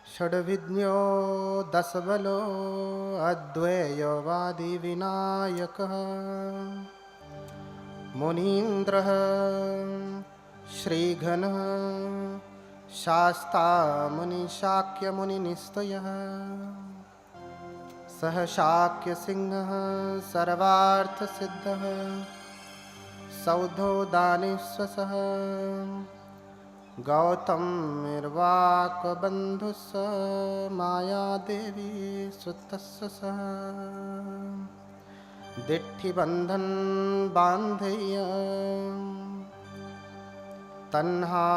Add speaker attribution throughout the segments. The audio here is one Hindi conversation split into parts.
Speaker 1: षड्विज्ञो दशबलो अद्वैयवादी विनायकः मुनीन्द्रः श्रीघनः शास्ता मुनिशाक्यमुनिनिस्तयः सह शाक्यसिंहः सर्वार्थसिद्धः सौधो दानेश्वसः गौतमिर्वाकबन्धुस्स मायादेवी सुतस्य सह दिट्ठिबन्धन बान्धेय तन्हा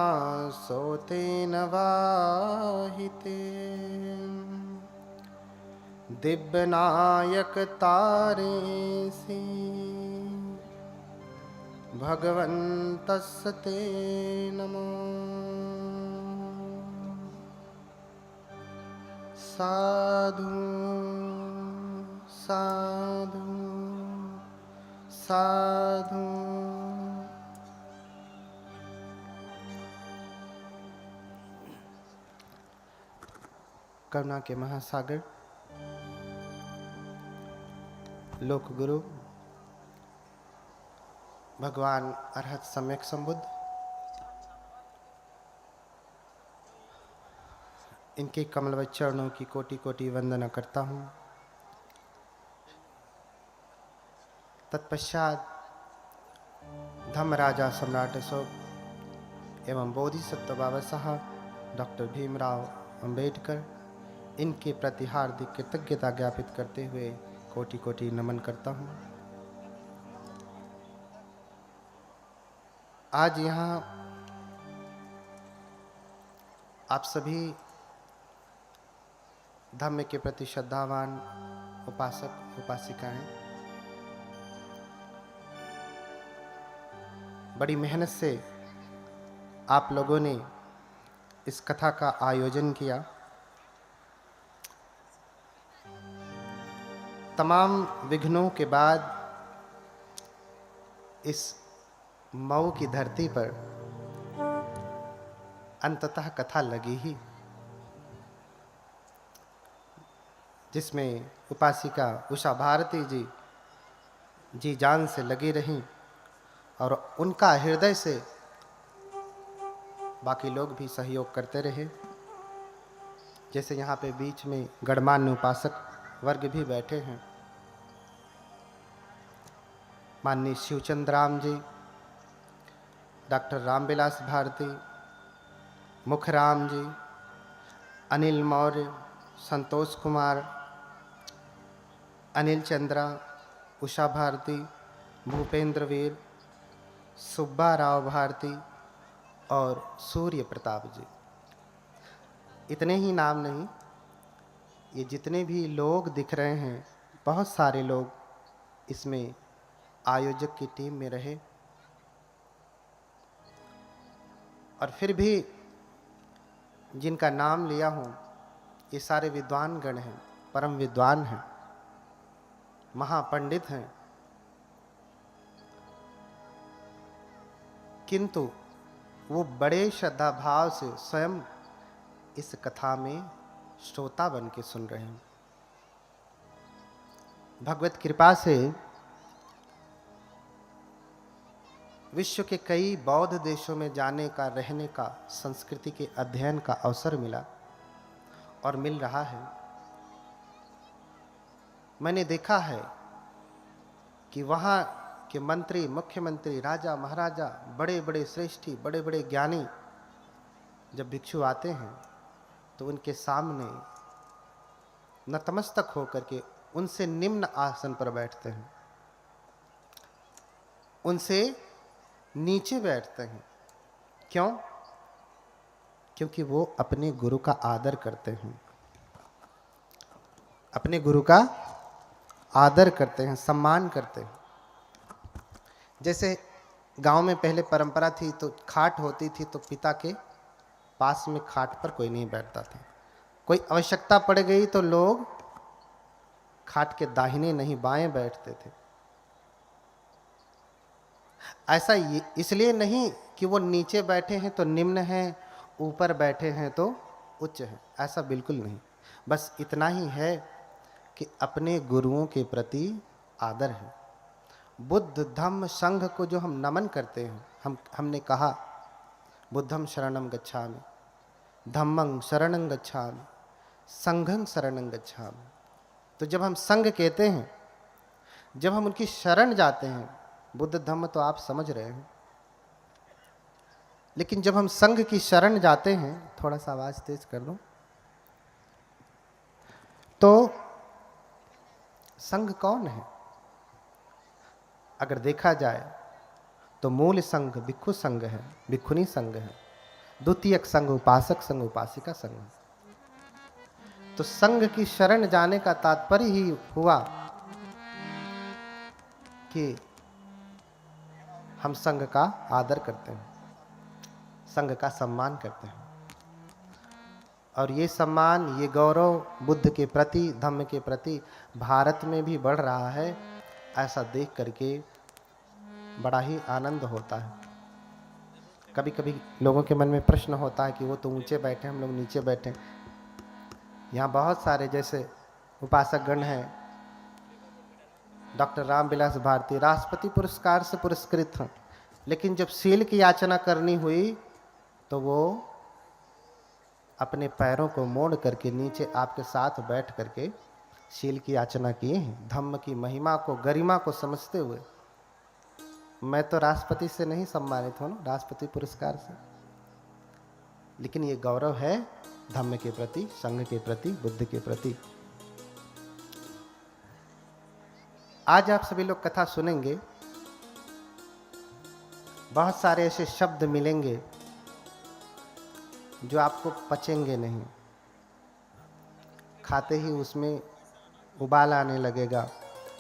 Speaker 1: सोतेन वाहिते दिव्यनायक तारेसि भगवन्तस्य ते नमो। साधु साधु साधु। करुणा के महासागर लोक गुरु भगवान अरहत सम्यक संबुद्ध, इनके कमलवत चरणों की कोटि कोटि वंदना करता हूँ। तत्पश्चात धम्मराजा सम्राट अशोक एवं बोधिसत्व बाबा साहब डॉक्टर भीमराव अंबेडकर, इनके प्रति हार्दिक कृतज्ञता ज्ञापित करते हुए कोटि कोटि नमन करता हूँ। आज यहाँ आप सभी धम्म के प्रति श्रद्धावान उपासक उपासिकाएं बड़ी मेहनत से आप लोगों ने इस कथा का आयोजन किया। तमाम विघ्नों के बाद इस मऊ की धरती पर अंततः कथा लगी ही, जिसमें उपासिका उषा भारती जी जान से लगी रहीं और उनका हृदय से बाकी लोग भी सहयोग करते रहे। जैसे यहाँ पे बीच में गणमान्य उपासक वर्ग भी बैठे हैं, माननीय शिवचंद्र राम जी, डॉक्टर रामविलास भारती, मुखराम जी, अनिल मौर्य, संतोष कुमार, अनिल चंद्रा, उषा भारती, भूपेंद्र वीर, सुब्बा राव भारती और सूर्य प्रताप जी। इतने ही नाम नहीं, ये जितने भी लोग दिख रहे हैं, बहुत सारे लोग इसमें आयोजक की टीम में रहे। और फिर भी जिनका नाम लिया हूँ, ये सारे विद्वान गण हैं, परम विद्वान हैं, महापंडित हैं, किंतु वो बड़े श्रद्धा भाव से स्वयं इस कथा में श्रोता बन के सुन रहे हैं। भगवत कृपा से विश्व के कई बौद्ध देशों में जाने का, रहने का, संस्कृति के अध्ययन का अवसर मिला और मिल रहा है। मैंने देखा है कि वहाँ के मंत्री, मुख्यमंत्री, राजा महाराजा, बड़े बड़े श्रेष्ठी, बड़े बड़े ज्ञानी जब भिक्षु आते हैं तो उनके सामने नतमस्तक होकर के उनसे निम्न आसन पर बैठते हैं, उनसे नीचे बैठते हैं। क्यों? क्योंकि वो अपने गुरु का आदर करते हैं, अपने गुरु का आदर करते हैं, सम्मान करते हैं। जैसे गांव में पहले परंपरा थी तो खाट होती थी तो पिता के पास में खाट पर कोई नहीं बैठता था। कोई आवश्यकता पड़ गई तो लोग खाट के दाहिने नहीं बाएं बैठते थे। ऐसा इसलिए नहीं कि वो नीचे बैठे हैं तो निम्न हैं, ऊपर बैठे हैं तो उच्च हैं, ऐसा बिल्कुल नहीं। बस इतना ही है कि अपने गुरुओं के प्रति आदर है। बुद्ध धम्म संघ को जो हम नमन करते हैं, हमने कहा बुद्धं शरणं गच्छामि, धम्मं शरणं गच्छामि, संघं शरणं गच्छामि। तो जब हम संघ कहते हैं, जब हम उनकी शरण जाते हैं, बुद्ध धम्म तो आप समझ रहे हैं, लेकिन जब हम संघ की शरण जाते हैं, थोड़ा सा आवाज तेज कर दो, तो संघ कौन है? अगर देखा जाए तो मूल संघ भिक्षु संघ है, भिक्षुनी संघ है। द्वितीयक संघ उपासक संघ, उपासिका संघ। तो संघ की शरण जाने का तात्पर्य ही हुआ कि हम संघ का आदर करते हैं, संघ का सम्मान करते हैं। और ये सम्मान, ये गौरव बुद्ध के प्रति, धम्म के प्रति भारत में भी बढ़ रहा है। ऐसा देख करके बड़ा ही आनंद होता है। कभी कभी लोगों के मन में प्रश्न होता है कि वो तो ऊंचे बैठे, हम लोग नीचे बैठे। यहाँ बहुत सारे जैसे उपासक गण हैं, डॉक्टर रामविलास भारती राष्ट्रपति पुरस्कार से पुरस्कृत हैं, लेकिन जब शील की याचना करनी हुई तो वो अपने पैरों को मोड़ करके नीचे आपके साथ बैठ करके शील की याचना किए हैं, धम्म की महिमा को, गरिमा को समझते हुए। मैं तो राष्ट्रपति से नहीं सम्मानित हूँ, राष्ट्रपति पुरस्कार से, लेकिन ये गौरव है धम्म के प्रति, संघ के प्रति, बुद्ध के प्रति। आज आप सभी लोग कथा सुनेंगे, बहुत सारे ऐसे शब्द मिलेंगे जो आपको पचेंगे नहीं, खाते ही उसमें उबाल आने लगेगा,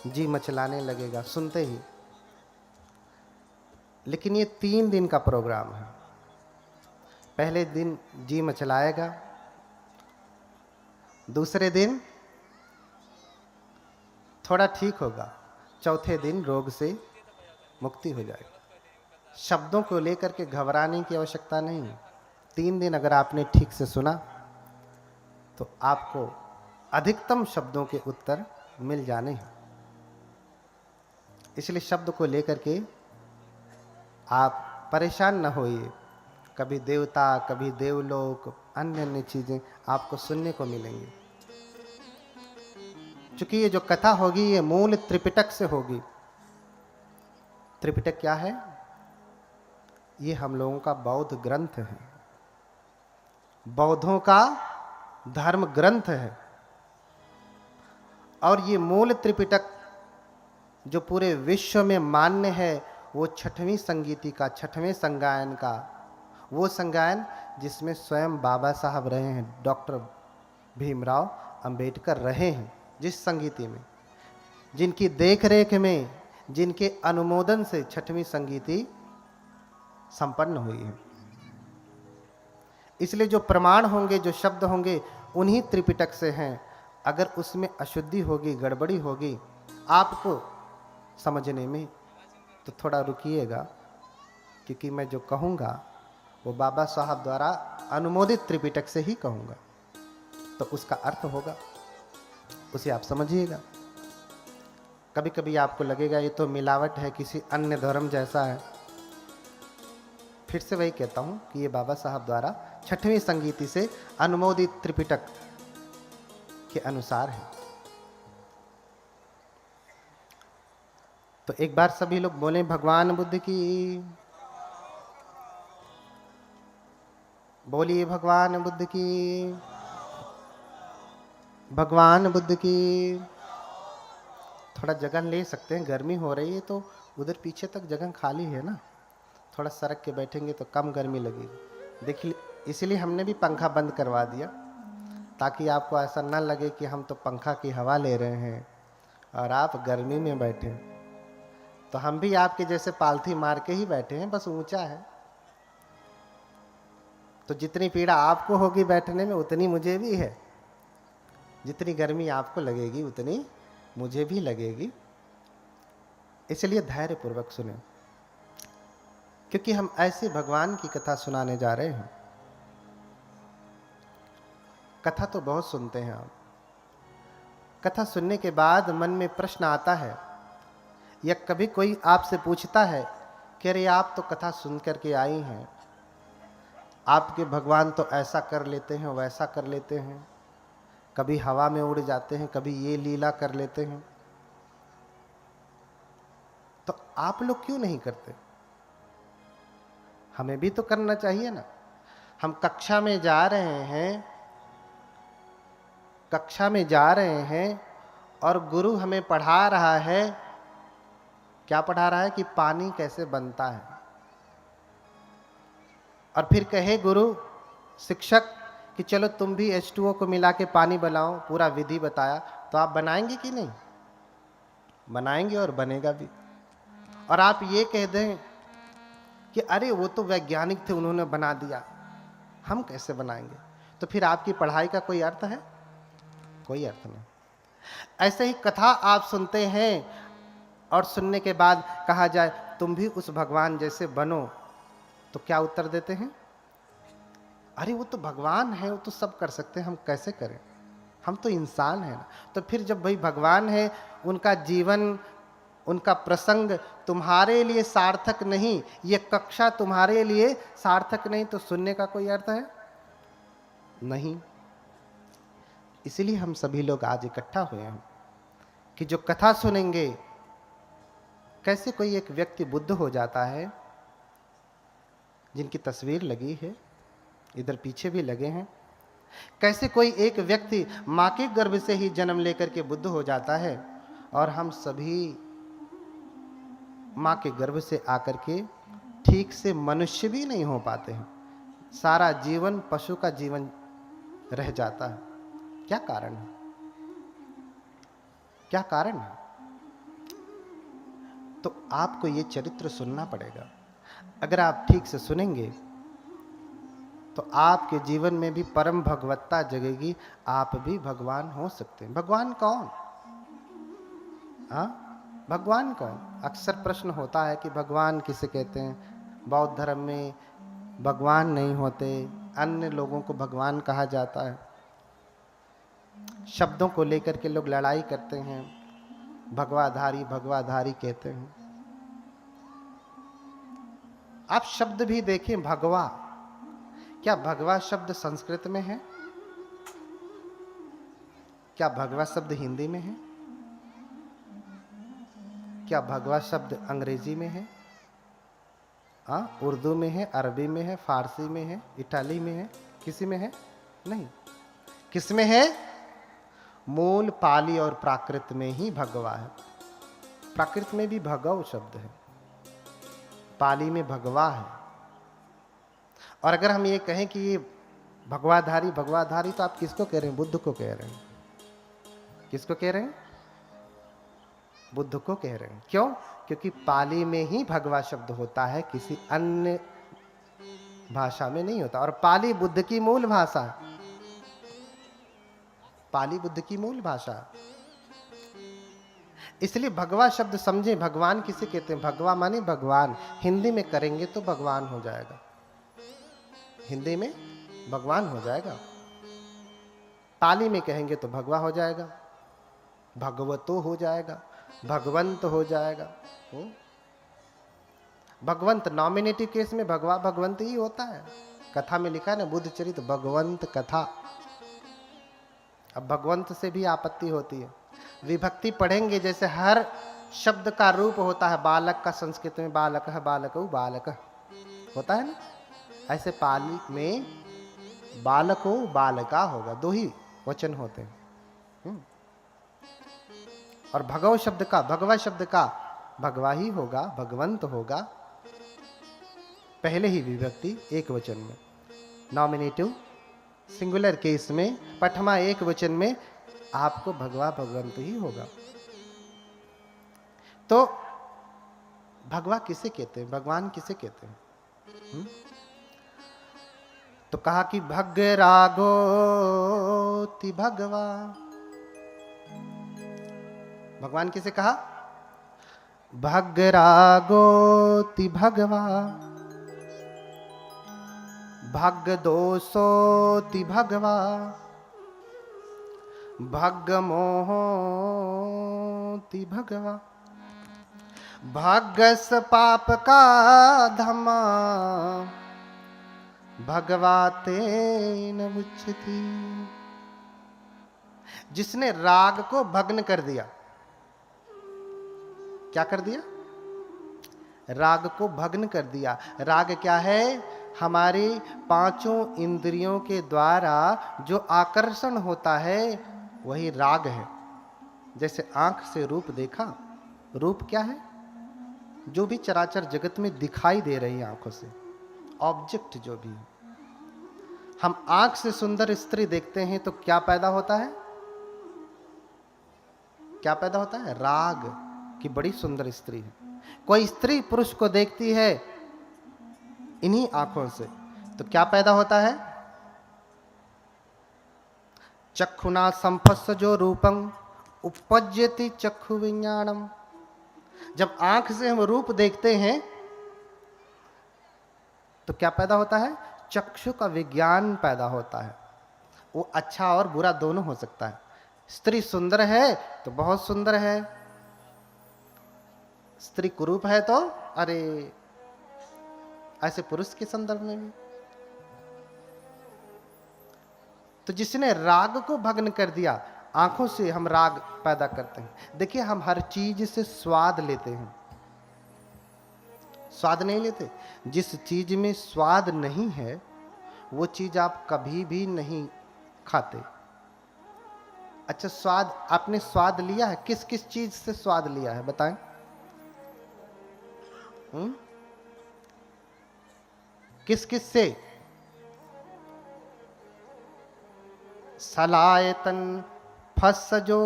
Speaker 1: जी मचलाने लगेगा सुनते ही। लेकिन ये 3 दिन का प्रोग्राम है। पहले दिन जी मचलाएगा, दूसरे दिन थोड़ा ठीक होगा, चौथे दिन रोग से मुक्ति हो जाएगी। शब्दों को लेकर के घबराने की आवश्यकता नहीं है। 3 दिन अगर आपने ठीक से सुना तो आपको अधिकतम शब्दों के उत्तर मिल जाने हैं। इसलिए शब्द को लेकर के आप परेशान न होइए। कभी देवता, कभी देवलोक, अन्य अन्य चीजें आपको सुनने को मिलेंगी। क्योंकि ये जो कथा होगी ये मूल त्रिपिटक से होगी। त्रिपिटक क्या है? ये हम लोगों का बौद्ध ग्रंथ है, बौद्धों का धर्म ग्रंथ है। और ये मूल त्रिपिटक जो पूरे विश्व में मान्य है, वो 6वीं संगीति का, 6वें संगायन का, वो संगायन जिसमें स्वयं बाबा साहब रहे हैं, डॉक्टर भीमराव अंबेडकर रहे हैं, जिस संगीति में, जिनकी देखरेख में, जिनके अनुमोदन से 6वीं संगीति संपन्न हुई है। इसलिए जो प्रमाण होंगे, जो शब्द होंगे, उन्हीं त्रिपिटक से हैं। अगर उसमें अशुद्धि होगी, गड़बड़ी होगी आपको समझने में, तो थोड़ा रुकिएगा, क्योंकि मैं जो कहूँगा वो बाबा साहब द्वारा अनुमोदित त्रिपिटक से ही कहूँगा, तो उसका अर्थ होगा, उसे आप समझिएगा। कभी कभी आपको लगेगा ये तो मिलावट है, किसी अन्य धर्म जैसा है। फिर से वही कहता हूँ कि ये बाबा साहब द्वारा 6वीं संगीति से अनुमोदित त्रिपिटक के अनुसार है। तो एक बार सभी लोग बोले भगवान बुद्ध की, बोलिए भगवान बुद्ध की, भगवान बुद्ध की। थोड़ा जगह ले सकते हैं, गर्मी हो रही है तो उधर पीछे तक जगह खाली है ना, थोड़ा सरक के बैठेंगे तो कम गर्मी लगेगी। देखिए, इसीलिए हमने भी पंखा बंद करवा दिया, ताकि आपको ऐसा न लगे कि हम तो पंखा की हवा ले रहे हैं और आप गर्मी में बैठे। तो हम भी आपके जैसे पालथी मार के ही बैठे हैं, बस ऊंचा है। तो जितनी पीड़ा आपको होगी बैठने में, उतनी मुझे भी है। जितनी गर्मी आपको लगेगी उतनी मुझे भी लगेगी। इसलिए धैर्य पूर्वक सुने, क्योंकि हम ऐसे भगवान की कथा सुनाने जा रहे हैं कथा तो बहुत सुनते हैं आप। कथा सुनने के बाद मन में प्रश्न आता है, या कभी कोई आपसे पूछता है कि अरे आप तो कथा सुन करके आई हैं, आपके भगवान तो ऐसा कर लेते हैं, वैसा कर लेते हैं, कभी हवा में उड़ जाते हैं, कभी ये लीला कर लेते हैं, तो आप लोग क्यों नहीं करते? हमें भी तो करना चाहिए ना। हम कक्षा में जा रहे हैं, कक्षा में जा रहे हैं और गुरु हमें पढ़ा रहा है। क्या पढ़ा रहा है? कि पानी कैसे बनता है। और फिर कहे गुरु, शिक्षक कि चलो तुम भी H2O को मिला के पानी बनाओ, पूरा विधि बताया, तो आप बनाएंगे कि नहीं? बनाएंगे और बनेगा भी। और आप ये कह दें कि अरे वो तो वैज्ञानिक थे, उन्होंने बना दिया, हम कैसे बनाएंगे? तो फिर आपकी पढ़ाई का कोई अर्थ है? कोई अर्थ नहीं। ऐसे ही कथा आप सुनते हैं और सुनने के बाद कहा जाए तुम भी उस भगवान जैसे बनो, तो क्या उत्तर देते हैं? अरे वो तो भगवान है, वो तो सब कर सकते हैं, हम कैसे करें? हम तो इंसान हैं ना। तो फिर जब भाई भगवान है, उनका जीवन, उनका प्रसंग तुम्हारे लिए सार्थक नहीं, ये कक्षा तुम्हारे लिए सार्थक नहीं, तो सुनने का कोई अर्थ है? नहीं। इसलिए हम सभी लोग आज इकट्ठा हुए हैं कि जो कथा सुनेंगे, कैसे कोई एक व्यक्ति बुद्ध हो जाता है, जिनकी तस्वीर लगी है, इधर पीछे भी लगे हैं। कैसे कोई एक व्यक्ति मां के गर्भ से ही जन्म लेकर के बुद्ध हो जाता है, और हम सभी मां के गर्भ से आकर के ठीक से मनुष्य भी नहीं हो पाते हैं। सारा जीवन पशु का जीवन रह जाता है। क्या कारण है? क्या कारण है? तो आपको ये चरित्र सुनना पड़ेगा। अगर आप ठीक से सुनेंगे तो आपके जीवन में भी परम भगवत्ता जगेगी, आप भी भगवान हो सकते हैं। भगवान कौन? हाँ, भगवान कौन? अक्सर प्रश्न होता है कि भगवान किसे कहते हैं। बौद्ध धर्म में भगवान नहीं होते, अन्य लोगों को भगवान कहा जाता है। शब्दों को लेकर के लोग लड़ाई करते हैं, भगवाधारी भगवाधारी कहते हैं। आप शब्द भी देखें, भगवा, क्या भगवा शब्द संस्कृत में है? क्या भगवा शब्द हिंदी में है? क्या भगवा शब्द अंग्रेजी में है? उर्दू में है, अरबी में है, फारसी में है, इटाली में है? किसी में है? नहीं। किस में है? मूल पाली और प्राकृत में ही भगवा है। प्राकृत में भी भगव शब्द है, पाली में भगवा है। और अगर हम ये कहें कि ये भगवाधारी भगवाधारी, तो आप किसको कह रहे हैं? बुद्ध को कह रहे हैं। किसको कह रहे हैं? बुद्ध को कह रहे हैं। क्यों? क्योंकि पाली में ही भगवा शब्द होता है, किसी अन्य भाषा में नहीं होता। और पाली बुद्ध की मूल भाषा है। पाली बुद्ध की मूल भाषा है। इसलिए भगवा शब्द समझे, भगवान किसे कहते हैं? भगवा माने भगवान। हिंदी में करेंगे तो भगवान हो जाएगा, हिंदी में भगवान हो जाएगा। पाली में कहेंगे तो भगवा हो जाएगा, भगवतो हो जाएगा, भगवंत हो जाएगा। भगवंत नॉमिनेटिव केस में भगवा भगवंत ही होता है। कथा में लिखा है ना, बुद्ध चरित भगवंत कथा। अब भगवंत से भी आपत्ति होती है। विभक्ति पढ़ेंगे, जैसे हर शब्द का रूप होता है। बालक का संस्कृत में बालक है, बालक बालक होता है ना, ऐसे पाली में बालको बालका होगा, दो ही वचन होते हैं। और भगव शब्द का, भगवा शब्द का भगवा ही होगा, भगवंत होगा। पहले ही विभक्ति एक वचन में, नॉमिनेटिव सिंगुलर केस में, पठमा एक वचन में आपको भगवा भगवंत ही होगा। तो भगवा किसे कहते हैं? भगवान किसे कहते हैं? तो कहा कि भग रागोति भगवा। भगवान किसे कहा? भग रागोति भगवा, भग दोषोति भगवा, भग्ग मोहोति भगवा, भाग्यस पाप का धमा, भगवाते न मुच्यति। जिसने राग को भग्न कर दिया, क्या कर दिया? राग को भग्न कर दिया। राग क्या है? हमारी पांचों इंद्रियों के द्वारा जो आकर्षण होता है वही राग है। जैसे आंख से रूप देखा, रूप क्या है? जो भी चराचर जगत में दिखाई दे रही है आंखों से, ऑब्जेक्ट जो भी है। हम आंख से सुंदर स्त्री देखते हैं तो क्या पैदा होता है? क्या पैदा होता है? राग कि बड़ी सुंदर स्त्री है। कोई स्त्री पुरुष को देखती है इन्हीं आंखों से तो क्या पैदा होता है? चक्षुना संपस्सजो रूपं उपपज्यति चक्षु विज्ञानम। जब आंख से हम रूप देखते हैं तो क्या पैदा होता है? चक्षु का विज्ञान पैदा होता है। वो अच्छा और बुरा दोनों हो सकता है। स्त्री सुंदर है तो बहुत सुंदर है, स्त्री कुरूप है तो अरे, ऐसे पुरुष के संदर्भ में भी। तो जिसने राग को भग्न कर दिया, आंखों से हम राग पैदा करते हैं। देखिए, हम हर चीज से स्वाद लेते हैं, स्वाद नहीं लेते। जिस चीज में स्वाद नहीं है वो चीज आप कभी भी नहीं खाते। अच्छा, स्वाद, आपने स्वाद लिया है? किस किस चीज से स्वाद लिया है बताएं? किस किस से? सलायतन फस्सजो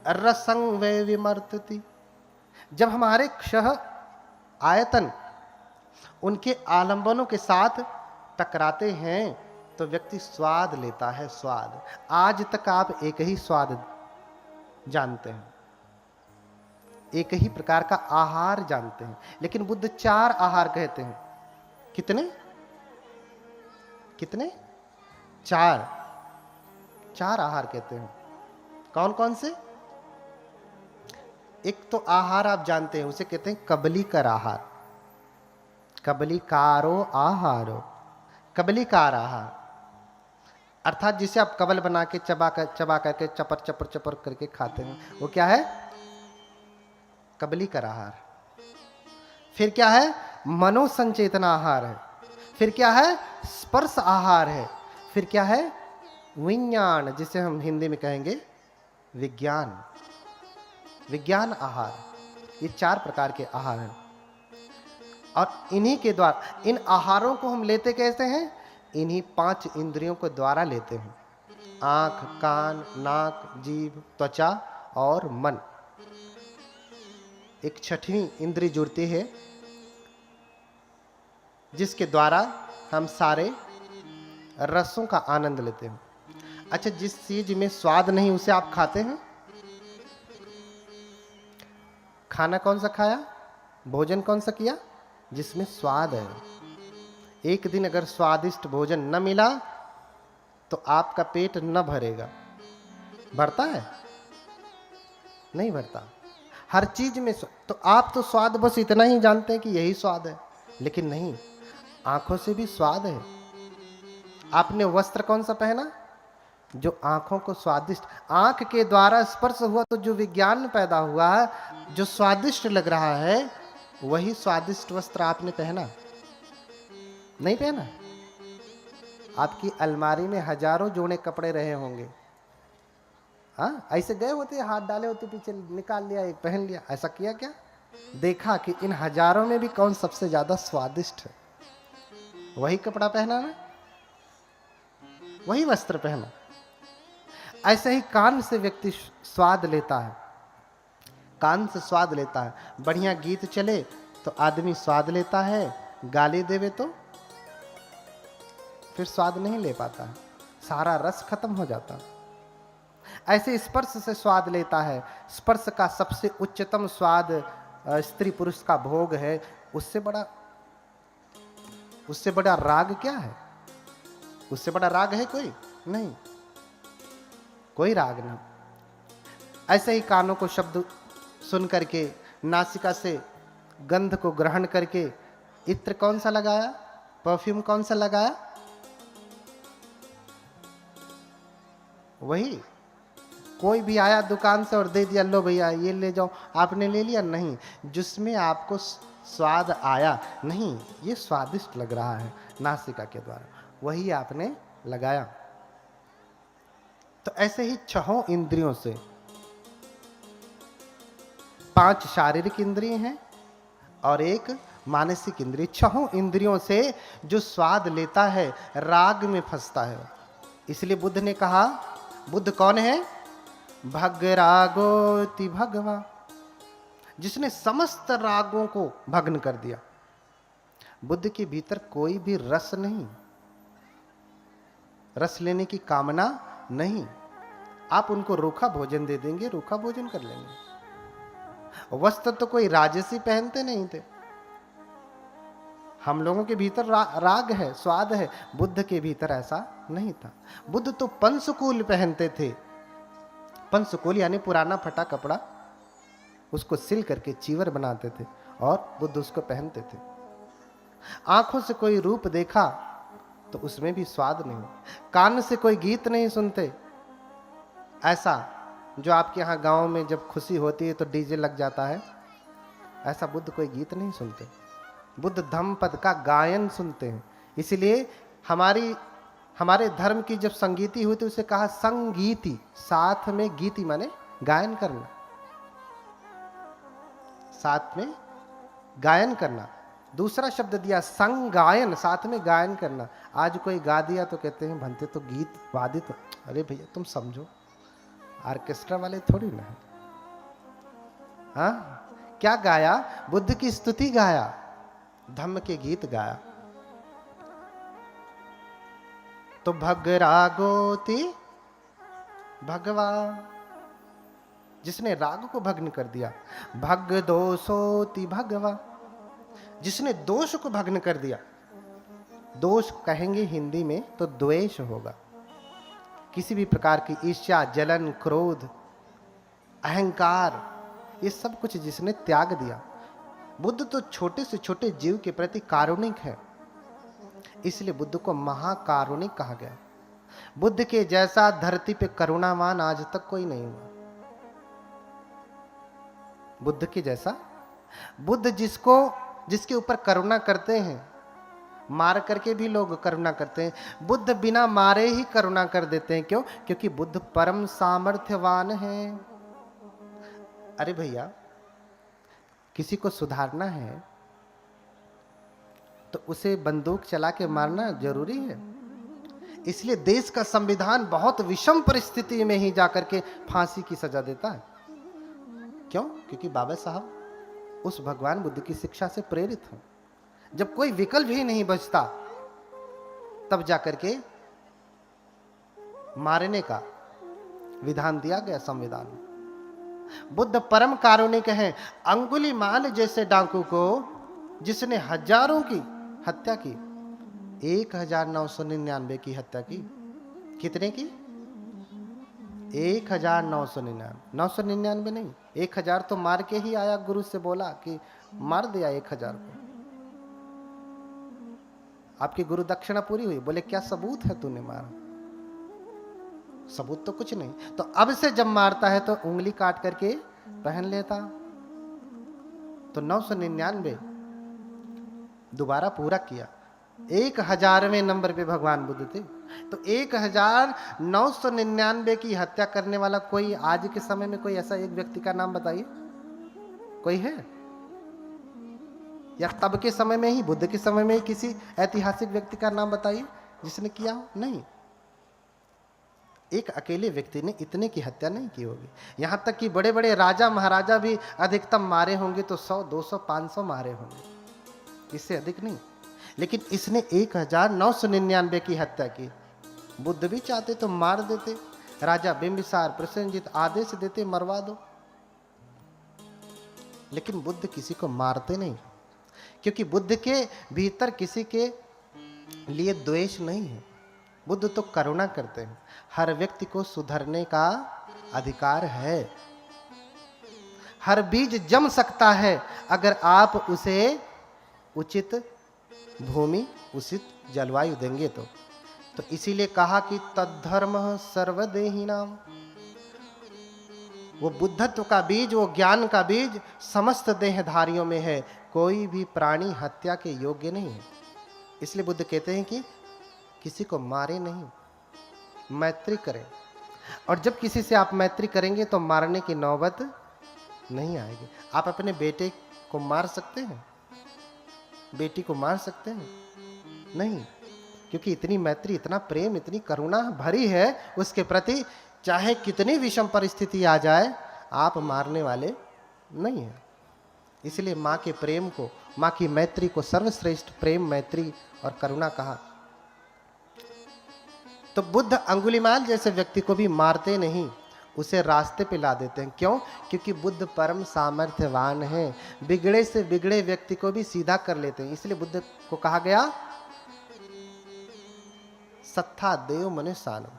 Speaker 1: रसंग वे विमर्तति। जब हमारे क्षह आयतन उनके आलंबनों के साथ टकराते हैं तो व्यक्ति स्वाद लेता है। स्वाद, आज तक आप एक ही स्वाद जानते हैं, एक ही प्रकार का आहार जानते हैं, लेकिन बुद्ध 4 आहार कहते हैं। कितने? कितने? 4 आहार कहते हैं। कौन कौन से? एक तो आहार आप जानते हैं, उसे कहते हैं कबलीकर आहार। कबलीकारो आहारो, कबलीकार आहार अर्थात जिसे आप कबल बना के चबा करके चपर चपर चपर करके खाते हैं, वो क्या है? कबलीकर आहार। फिर क्या है? मनोसंचेतना आहार है। फिर क्या है? स्पर्श आहार है। फिर क्या है? विज्ञान, जिसे हम हिंदी में कहेंगे विज्ञान, विज्ञान आहार। ये 4 प्रकार के आहार हैं और इन्हीं के द्वारा, इन आहारों को हम लेते कैसे हैं? इन्हीं 5 इंद्रियों के द्वारा लेते हैं। आंख, कान, नाक, जीभ, त्वचा और मन। एक 6वीं इंद्री जुड़ती है जिसके द्वारा हम सारे रसों का आनंद लेते हैं। अच्छा, जिस चीज में स्वाद नहीं उसे आप खाते हैं? खाना कौन सा खाया? भोजन कौन सा किया? जिसमें स्वाद है। एक दिन अगर स्वादिष्ट भोजन न मिला तो आपका पेट न भरेगा। भरता है? नहीं भरता। हर चीज में तो आप तो स्वाद बस इतना ही जानते हैं कि यही स्वाद है, लेकिन नहीं, आंखों से भी स्वाद है। आपने वस्त्र कौन सा पहना? जो आंखों को स्वादिष्ट, आंख के द्वारा स्पर्श हुआ तो जो विज्ञान पैदा हुआ है, जो स्वादिष्ट लग रहा है, वही स्वादिष्ट वस्त्र आपने पहना। नहीं पहना? आपकी अलमारी में हजारों जोड़े कपड़े रहे होंगे, हाँ, ऐसे गए होते, हाथ डाले होते पीछे, निकाल लिया, एक पहन लिया। ऐसा किया क्या? देखा कि इन हजारों में भी कौन सबसे ज्यादा स्वादिष्ट है, वही कपड़ा पहना ना, वही वस्त्र पहना। ऐसे ही कान से व्यक्ति स्वाद लेता है, कान से स्वाद लेता है। बढ़िया गीत चले तो आदमी स्वाद लेता है, गाली देवे तो फिर स्वाद नहीं ले पाता, सारा रस खत्म हो जाता। ऐसे स्पर्श से स्वाद लेता है। स्पर्श का सबसे उच्चतम स्वाद स्त्री पुरुष का भोग है। उससे बड़ा राग क्या है? उससे बड़ा राग है कोई नहीं। कोई राग नहीं। ऐसे ही कानों को शब्द सुन करके, नासिका से गंध को ग्रहण करके इत्र कौन सा लगाया, परफ्यूम कौन सा लगाया, वही। कोई भी आया दुकान से और दे दिया, लो भैया ये ले जाओ, आपने ले लिया? नहीं। जिसमें आपको स्वाद आया, नहीं ये स्वादिष्ट लग रहा है नासिका के द्वारा, वही आपने लगाया। तो ऐसे ही छहों इंद्रियों से, 5 शारीरिक इंद्रिय हैं और एक मानसिक इंद्रिय, छहों इंद्रियों से जो स्वाद लेता है राग में फंसता है। इसलिए बुद्ध ने कहा, बुद्ध कौन है? भग रागोति भगवा, जिसने समस्त रागों को भग्न कर दिया। बुद्ध के भीतर कोई भी रस नहीं, रस लेने की कामना नहीं। आप उनको रूखा भोजन दे देंगे, रूखा भोजन कर लेंगे। वस्त्र तो कोई राजसी पहनते नहीं थे। हम लोगों के भीतर राग है, स्वाद है, बुद्ध के भीतर ऐसा नहीं था। बुद्ध तो पंचकूल पहनते थे। पंचकूल यानी पुराना फटा कपड़ा, उसको सिल करके चीवर बनाते थे और बुद्ध उसको पहनते थे। आंखों से कोई रूप देखा तो उसमें भी स्वाद नहीं। कान से कोई गीत नहीं सुनते, ऐसा जो आपके यहाँ गांव में जब खुशी होती है तो डीजे लग जाता है, ऐसा बुद्ध कोई गीत नहीं सुनते। बुद्ध धम्म पद का गायन सुनते हैं। इसलिए हमारे धर्म की जब संगीति हुई तो उसे कहा संगीति, साथ में गीति माने गायन करना, साथ में गायन करना। दूसरा शब्द दिया संगायन, साथ में गायन करना। आज कोई गा दिया तो कहते हैं भंते तो गीत वादित। अरे भैया तुम समझो, ऑर्केस्ट्रा वाले थोड़ी ना है। हाँ, क्या गाया? बुद्ध की स्तुति गाया, धम्म के गीत गाया। तो भग रागोति भगवा, जिसने राग को भग्न कर दिया। भग दोषोति भगवा, जिसने दोष को भग्न कर दिया। दोष कहेंगे हिंदी में तो द्वेष होगा। किसी भी प्रकार की ईर्ष्या, जलन, क्रोध, अहंकार, ये सब कुछ जिसने त्याग दिया। बुद्ध तो छोटे से छोटे जीव के प्रति कारुणिक है, इसलिए बुद्ध को महाकारुणिक कहा गया। बुद्ध के जैसा धरती पे करुणावान आज तक कोई नहीं हुआ। बुद्ध के जैसा, बुद्ध जिसके ऊपर करुणा करते हैं, मार करके भी लोग करुणा करते हैं, बुद्ध बिना मारे ही करुणा कर देते हैं। क्यों? क्योंकि बुद्ध परम सामर्थ्यवान है। अरे भैया, किसी को सुधारना है तो उसे बंदूक चला के मारना जरूरी है। इसलिए देश का संविधान बहुत विषम परिस्थिति में ही जाकर के फांसी की सजा देता है। क्यों? क्योंकि बाबा साहब उस भगवान बुद्ध की शिक्षा से प्रेरित हैं। जब कोई विकल्प ही नहीं बचता, तब जाकर के मारने का विधान दिया गया संविधान में। बुद्ध परम कारुणिक हैं। अंगुलीमाल जैसे डाकू को, जिसने हजारों की हत्या की, 1999 की हत्या की। कितने की? 1999। 999 नहीं, 1000 तो मार के ही आया। गुरु से बोला कि मार दिया 1000 को। आपकी गुरु दक्षिणा पूरी हुई। बोले क्या सबूत है तूने मारा? सबूत तो कुछ नहीं। तो अब से जब मारता है तो उंगली काट करके पहन लेता। तो 999 दोबारा पूरा किया। 1000वें नंबर पे भगवान बुद्ध थे। तो 1999 की हत्या करने वाला कोई आज के समय में कोई ऐसा एक व्यक्ति का नाम बताइए, कोई है? या तब के समय में ही, बुद्ध के समय में ही किसी ऐतिहासिक व्यक्ति का नाम बताइए जिसने किया हो? नहीं। एक अकेले व्यक्ति ने इतने की हत्या नहीं की होगी। यहां तक कि बड़े बड़े राजा महाराजा भी अधिकतम मारे होंगे तो 100, 200, 500 मारे होंगे, इससे अधिक नहीं। लेकिन इसने 1999 की हत्या की। बुद्ध भी चाहते तो मार देते। राजा बिंबिसार, प्रसेनजीत आदेश देते मरवा दो। लेकिन बुद्ध किसी को मारते नहीं, क्योंकि बुद्ध के भीतर किसी के लिए द्वेष नहीं है। बुद्ध तो करुणा करते हैं। हर व्यक्ति को सुधरने का अधिकार है। हर बीज जम सकता है अगर आप उसे उचित भूमि, उचित जलवायु देंगे तो इसीलिए कहा कि तद्धर्म सर्वदेहिनाम। वो बुद्धत्व का बीज, वो ज्ञान का बीज समस्त देहधारियों में है। कोई भी प्राणी हत्या के योग्य नहीं है। इसलिए बुद्ध कहते हैं कि किसी को मारे नहीं, मैत्री करें। और जब किसी से आप मैत्री करेंगे तो मारने की नौबत नहीं आएगी। आप अपने बेटे को मार सकते हैं, बेटी को मार सकते हैं? नहीं, क्योंकि इतनी मैत्री, इतना प्रेम, इतनी करुणा भरी है उसके प्रति, चाहे कितनी विषम परिस्थिति आ जाए आप मारने वाले नहीं हैं। इसलिए माँ के प्रेम को, माँ की मैत्री को सर्वश्रेष्ठ प्रेम, मैत्री और करुणा कहा। तो बुद्ध अंगुलीमाल जैसे व्यक्ति को भी मारते नहीं, उसे रास्ते पे ला देते हैं। क्यों? क्योंकि बुद्ध परम सामर्थ्यवान है, बिगड़े से बिगड़े व्यक्ति को भी सीधा कर लेते हैं। इसलिए बुद्ध को कहा गया सत्ता देव मनुष्यानम।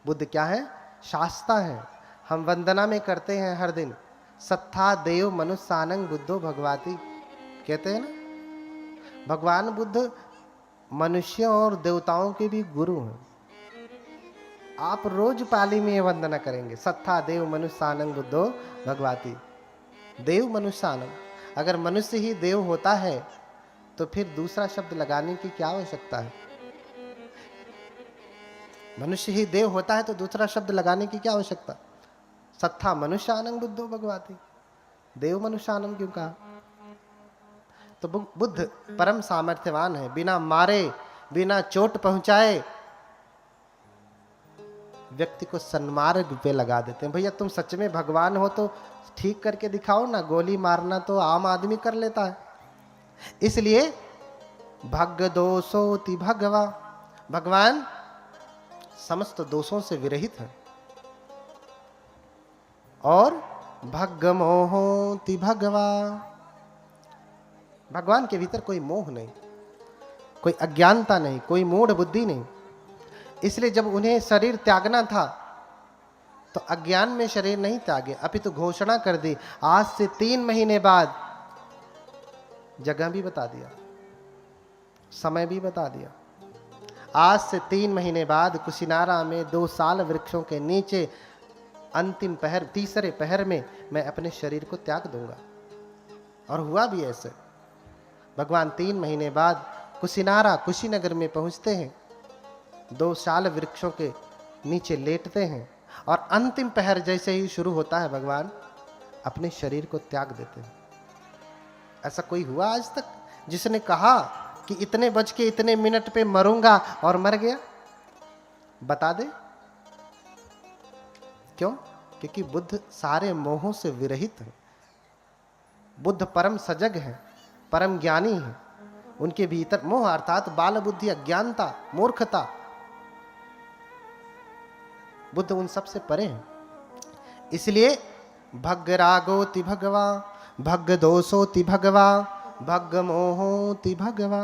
Speaker 1: बुद्ध क्या है? शास्ता है। हम वंदना में करते हैं हर दिन, सत्ता देव मनुष्यानंग बुद्धो भगवती, कहते हैं ना। भगवान बुद्ध मनुष्यों और देवताओं के भी गुरु हैं। आप रोज पाली में वंदना करेंगे, सत्ता देव मनुष्यानंग बुद्धो भगवती। देव मनुष्यानंग, अगर मनुष्य ही देव होता है तो फिर दूसरा शब्द लगाने की क्या आवश्यकता है? मनुष्य ही देव होता है तो दूसरा शब्द लगाने की क्या आवश्यकता? सत्ता मनुष्यानंग बुद्धो भगवती, देव मनुष्यानंग क्यों कहा? तो बुद्ध परम सामर्थ्यवान है। बिना मारे, बिना चोट पहुंचाए व्यक्ति को सन्मार्ग पे लगा देते हैं। भैया तुम सच में भगवान हो तो ठीक करके दिखाओ ना, गोली मारना तो आम आदमी कर लेता है। इसलिए भग दोषोति भगवा, भगवान समस्त दोषों से विरहित है। और भग मोहोति भगवा, भगवान के भीतर कोई मोह नहीं, कोई अज्ञानता नहीं, कोई मूढ़ बुद्धि नहीं। इसलिए जब उन्हें शरीर त्यागना था तो अज्ञान में शरीर नहीं त्यागे, अपितु घोषणा कर दी। आज से 3 महीने बाद, जगह भी बता दिया, समय भी बता दिया। आज से 3 महीने बाद कुशिनारा में 2 साल वृक्षों के नीचे अंतिम पहर, तीसरे पहर में मैं अपने शरीर को त्याग दूंगा। और हुआ भी ऐसे। भगवान 3 महीने बाद कुशिनारा, कुशीनगर में पहुंचते हैं, 2 साल वृक्षों के नीचे लेटते हैं और अंतिम पहर जैसे ही शुरू होता है भगवान अपने शरीर को त्याग देते हैं। ऐसा कोई हुआ आज तक जिसने कहा कि इतने बज के इतने मिनट पे मरूंगा और मर गया? बता दे। क्यों? क्योंकि बुद्ध सारे मोहों से विरहित है। बुद्ध परम सजग है, परम ज्ञानी है। उनके भीतर मोह अर्थात बाल बुद्धि, अज्ञानता, मूर्खता, बुद्ध उन सब से परे हैं। इसलिए भग रागोति भगवा, भग दोषोति भगवा, भग मोहोति भगवा,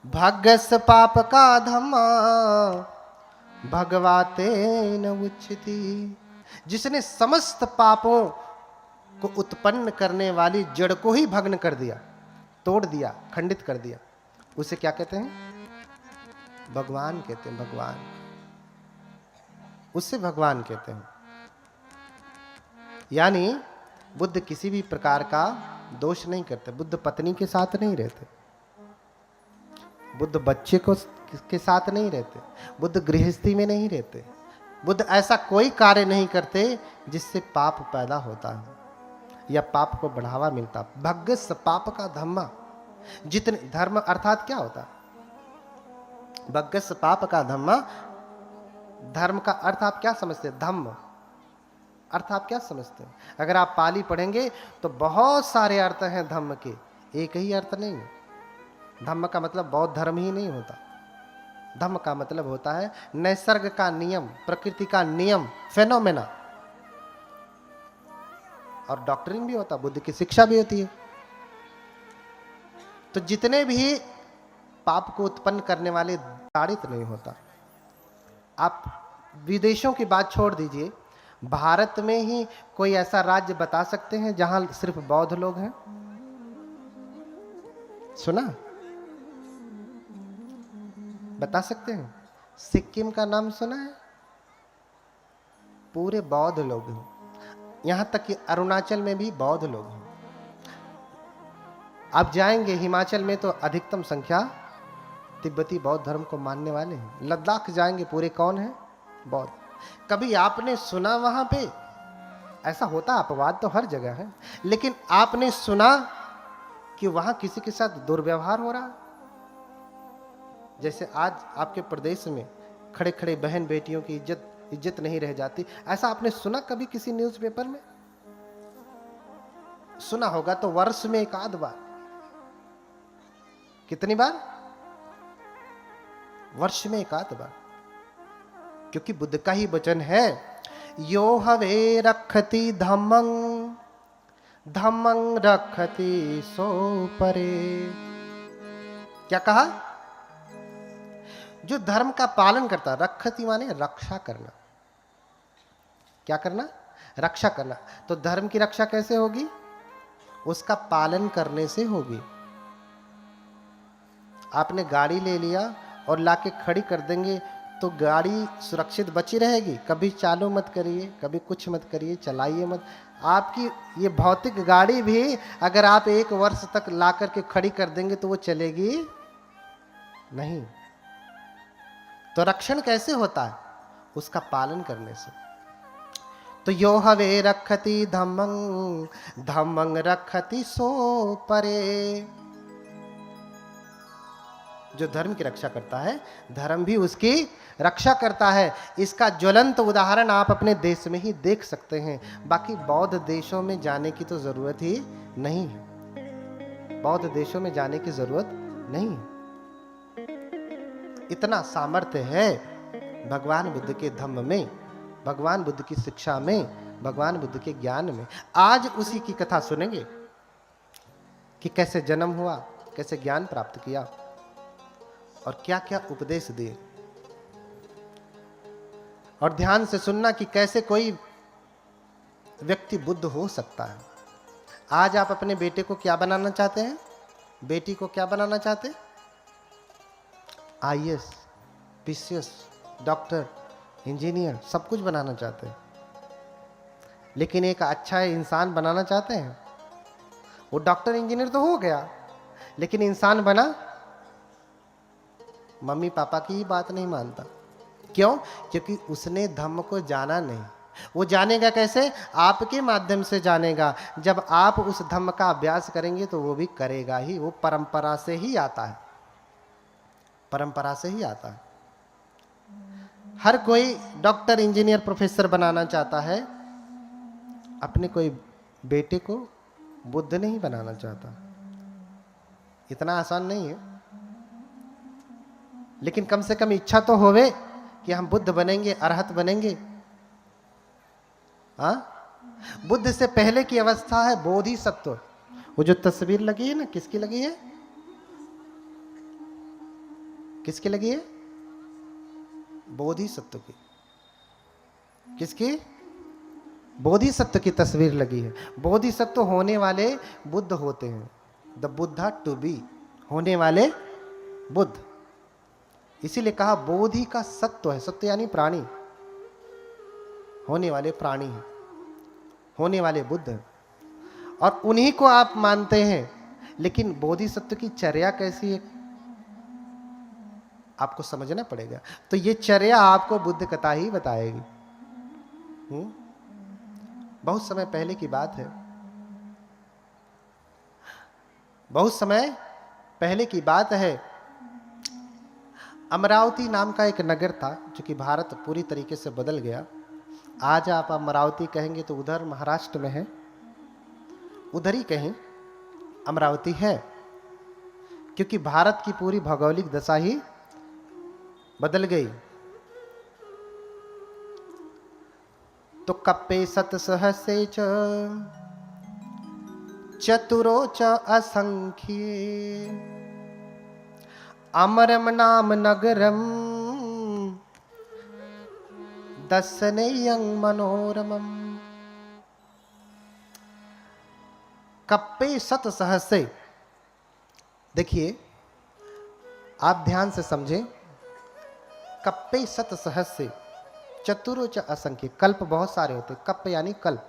Speaker 1: भगस पाप का धम्मा भगवाते न उच्चति। जिसने समस्त पापों को उत्पन्न करने वाली जड़ को ही भग्न कर दिया, तोड़ दिया, खंडित कर दिया, उसे क्या कहते हैं? भगवान कहते हैं। भगवान, उससे भगवान कहते हैं। यानी बुद्ध किसी भी प्रकार का दोष नहीं करते। बुद्ध पत्नी के साथ नहीं रहते, बुद्ध बच्चे को के साथ नहीं रहते, बुद्ध गृहस्थी में नहीं रहते। बुद्ध ऐसा कोई कार्य नहीं करते जिससे पाप पैदा होता है या पाप को बढ़ावा मिलता। भग्गस पाप का धम्मा, जितने धर्म अर्थात क्या होता है? भग्गस पाप का धम्मा, धर्म का अर्थ आप क्या समझते हैं? धम्म अर्थ आप क्या समझते हैं? अगर आप पाली पढ़ेंगे तो बहुत सारे अर्थ हैं धम्म के, एक ही अर्थ नहीं है। धम्म का मतलब बौद्ध धर्म ही नहीं होता। धम्म का मतलब होता है नैसर्ग का नियम, प्रकृति का नियम, फेनोमेना। और डॉक्ट्रिन भी होता, बुद्ध की शिक्षा भी होती है। तो जितने भी पाप को उत्पन्न करने वाले ताड़ित नहीं होता। आप विदेशों की बात छोड़ दीजिए, भारत में ही कोई ऐसा राज्य बता सकते हैं जहां सिर्फ बौद्ध लोग हैं? सुना? बता सकते हैं? सिक्किम का नाम सुना है? पूरे बौद्ध लोग हैं। यहां तक कि अरुणाचल में भी बौद्ध लोग हैं। आप जाएंगे हिमाचल में तो अधिकतम संख्या तिब्बती बौद्ध धर्म को मानने वाले हैं। लद्दाख जाएंगे, पूरे कौन है? बौद्ध। कभी आपने सुना वहां पे ऐसा होता? अपवाद तो हर जगह है, लेकिन आपने सुना कि वहां किसी के साथ दुर्व्यवहार हो रहा? जैसे आज आपके प्रदेश में खड़े खड़े बहन बेटियों की इज्जत नहीं रह जाती, ऐसा आपने सुना कभी किसी न्यूज़पेपर में? सुना होगा तो वर्ष में एक आध बार। कितनी बार? वर्ष में एक आध बार। क्योंकि बुद्ध का ही वचन है, यो हवे रखति धम्मं धम्मं रखति सो परे। क्या कहा? जो धर्म का पालन करता, रखति माने रक्षा करना। क्या करना? रक्षा करना। तो धर्म की रक्षा कैसे होगी? उसका पालन करने से होगी। आपने गाड़ी ले लिया और लाके खड़ी कर देंगे तो गाड़ी सुरक्षित बची रहेगी? कभी चालू मत करिए, कभी कुछ मत करिए, चलाइए मत। आपकी ये भौतिक गाड़ी भी अगर आप 1 वर्ष तक ला करके खड़ी कर देंगे तो वो चलेगी नहीं। तो रक्षण कैसे होता है? उसका पालन करने से। तो यो हवे रखति धम्मं धम्मं रखति सो परे। जो धर्म की रक्षा करता है, धर्म भी उसकी रक्षा करता है। इसका ज्वलंत उदाहरण आप अपने देश में ही देख सकते हैं। बाकी बौद्ध देशों में जाने की तो जरूरत ही नहीं है। बौद्ध देशों में जाने की जरूरत नहीं है। इतना सामर्थ्य है भगवान बुद्ध के धम्म में, भगवान बुद्ध की शिक्षा में, भगवान बुद्ध के ज्ञान में। आज उसी की कथा सुनेंगे कि कैसे जन्म हुआ, कैसे ज्ञान प्राप्त किया और क्या क्या उपदेश दिए। और ध्यान से सुनना कि कैसे कोई व्यक्ति बुद्ध हो सकता है। आज आप अपने बेटे को क्या बनाना चाहते हैं? बेटी को क्या बनाना चाहते हैं? IAS, PCS, डॉक्टर, इंजीनियर, सब कुछ बनाना चाहते हैं। लेकिन एक अच्छा इंसान बनाना चाहते हैं? वो डॉक्टर इंजीनियर तो हो गया, लेकिन इंसान बना? मम्मी पापा की ही बात नहीं मानता। क्यों? क्योंकि उसने धम्म को जाना नहीं। वो जानेगा कैसे? आपके माध्यम से जानेगा। जब आप उस धम्म का अभ्यास करेंगे तो वो भी करेगा ही। वो परंपरा से ही आता है, परंपरा से ही आता है। हर कोई डॉक्टर, इंजीनियर, प्रोफेसर बनाना चाहता है, अपने कोई बेटे को बुद्ध नहीं बनाना चाहता। इतना आसान नहीं है, लेकिन कम से कम इच्छा तो होवे कि हम बुद्ध बनेंगे, अरहत बनेंगे। हाँ, बुद्ध से पहले की अवस्था है बोधिसत्व। वो जो तस्वीर लगी है ना, किसकी लगी है? किसकी लगी है? बोधिसत्व की। किसकी? बोधिसत्व की तस्वीर लगी है। बोधिसत्व होने वाले बुद्ध होते हैं। द बुद्धा टू बी, होने वाले बुद्ध। इसीलिए कहा बोधि का सत्व है। सत्व यानी प्राणी, होने वाले प्राणी हैं, होने वाले बुद्ध हैं। और उन्हीं को आप मानते हैं। लेकिन बोधिसत्व की चर्या कैसी है आपको समझना पड़ेगा। तो ये चर्या आपको बुद्ध कथा ही बताएगी। बहुत समय पहले की बात है, बहुत समय पहले की बात है। अमरावती नाम का एक नगर था, जो कि भारत पूरी तरीके से बदल गया। आज आप अमरावती कहेंगे तो उधर महाराष्ट्र में है, उधर ही कहीं अमरावती है। क्योंकि भारत की पूरी भौगोलिक दशा ही बदल गई। तो कप्पे सत सहसे चतुरो च असंख्ये अमरम नाम नगरम दर्शनेयं मनोरमम। कप्पे सत सहस्रे, देखिए आप ध्यान से समझें। कप्पे सत सहस्रे चतुरोच असंख्य, कल्प बहुत सारे होते हैं। कप्प यानी कल्प।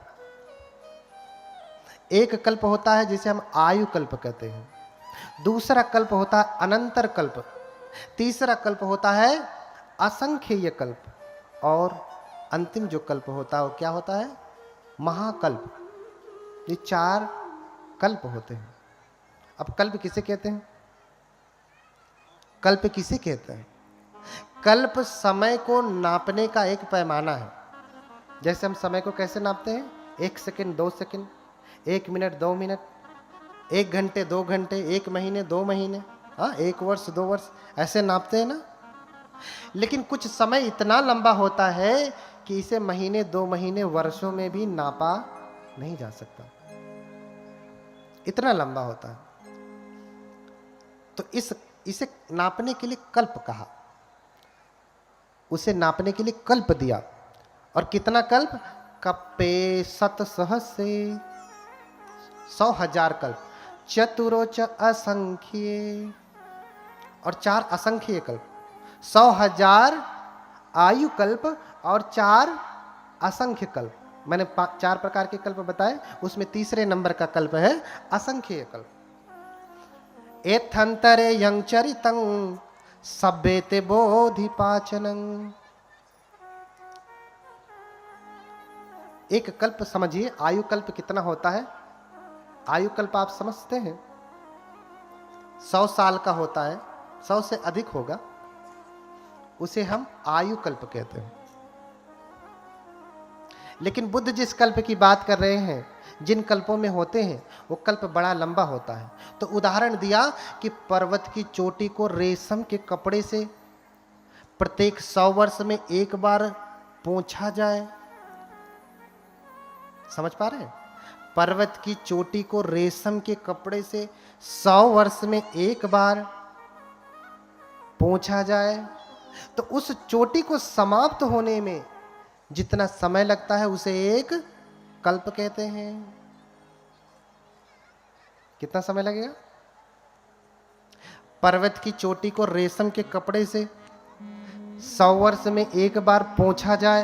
Speaker 1: एक कल्प होता है जिसे हम आयु कल्प कहते हैं, दूसरा कल्प होता है अनंतर कल्प, तीसरा कल्प होता है असंख्येय कल्प, और अंतिम जो कल्प होता है वो क्या होता है? महाकल्प। ये 4 कल्प होते हैं। अब कल्प किसे कहते हैं? कल्प किसे कहते हैं? कल्प समय को नापने का एक पैमाना है। जैसे हम समय को कैसे नापते हैं? 1 सेकंड, 2 सेकंड, 1 मिनट, 2 मिनट, 1 घंटे, 2 घंटे, 1 महीने, 2 महीने, हाँ 1 वर्ष, 2 वर्ष, ऐसे नापते हैं ना। लेकिन कुछ समय इतना लंबा होता है कि इसे महीने, 2 महीने, वर्षों में भी नापा नहीं जा सकता, इतना लंबा होता है। तो इसे नापने के लिए कल्प कहा, उसे नापने के लिए कल्प दिया। और कितना कल्प? कप्पे सत सहस्रे, 100,000 कल्प, चतुरोच असंख्ये, और 4 असंख्य कल्प, 100,000 आयु कल्प और 4 असंख्य कल्प। मैंने 4 प्रकार के कल्प बताए, उसमें तीसरे नंबर का कल्प है असंख्य कल्प। एथंतरे यं चरितं सभ्यते बोधिपाचनं। एक कल्प समझिए, आयु कल्प कितना होता है? आयु कल्प आप समझते हैं? 100 साल का होता है, 100 से अधिक होगा, उसे हम आयु कल्प कहते हैं। लेकिन बुद्ध जिस कल्प की बात कर रहे हैं, जिन कल्पों में होते हैं, वो कल्प बड़ा लंबा होता है। तो उदाहरण दिया कि पर्वत की चोटी को रेशम के कपड़े से प्रत्येक 100 वर्ष में एक बार पोंछा जाए। समझ पा रहे हैं? पर्वत की चोटी को रेशम के कपड़े से 100 वर्ष में एक बार पोंछा जाए, तो उस चोटी को समाप्त होने में जितना समय लगता है उसे एक कल्प कहते हैं। कितना समय लगेगा? पर्वत की चोटी को रेशम के कपड़े से 100 वर्ष में एक बार पोंछा जाए,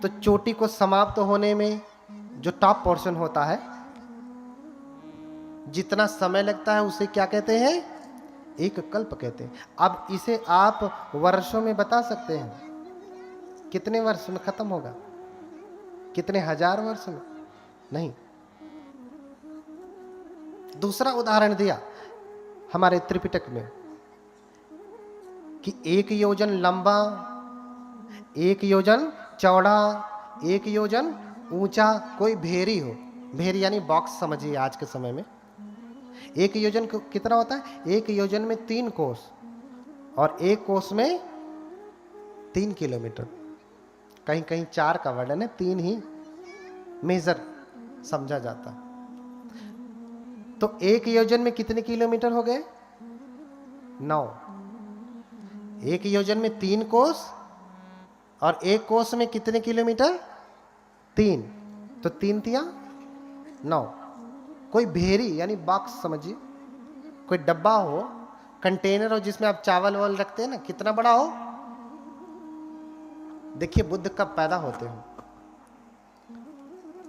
Speaker 1: तो चोटी को समाप्त होने में जो टॉप पोर्शन होता है, जितना समय लगता है उसे क्या कहते हैं? एक कल्प कहते हैं। अब इसे आप वर्षों में बता सकते हैं, कितने वर्ष में खत्म होगा? कितने हजार वर्ष में? नहीं। दूसरा उदाहरण दिया हमारे त्रिपिटक में कि 1 योजन लंबा, 1 योजन चौड़ा, 1 योजन ऊंचा कोई भेरी हो। भेरी यानी बॉक्स समझिए आज के समय में। 1 योजन कितना होता है? 1 योजन में 3 कोस, और 1 कोस में 3 किलोमीटर। कहीं कहीं 4 का वर्णन है, 3 ही मेजर समझा जाता। तो 1 योजन में कितने किलोमीटर हो गए? 9। 1 योजन में 3 कोस, और 1 कोस में कितने किलोमीटर? 3। तो 3 तिया 9। कोई भेरी यानी बॉक्स समझिए, कोई डब्बा हो, कंटेनर हो जिसमें आप चावल वावल रखते हैं ना, कितना बड़ा हो? देखिए बुद्ध कब पैदा होते हैं,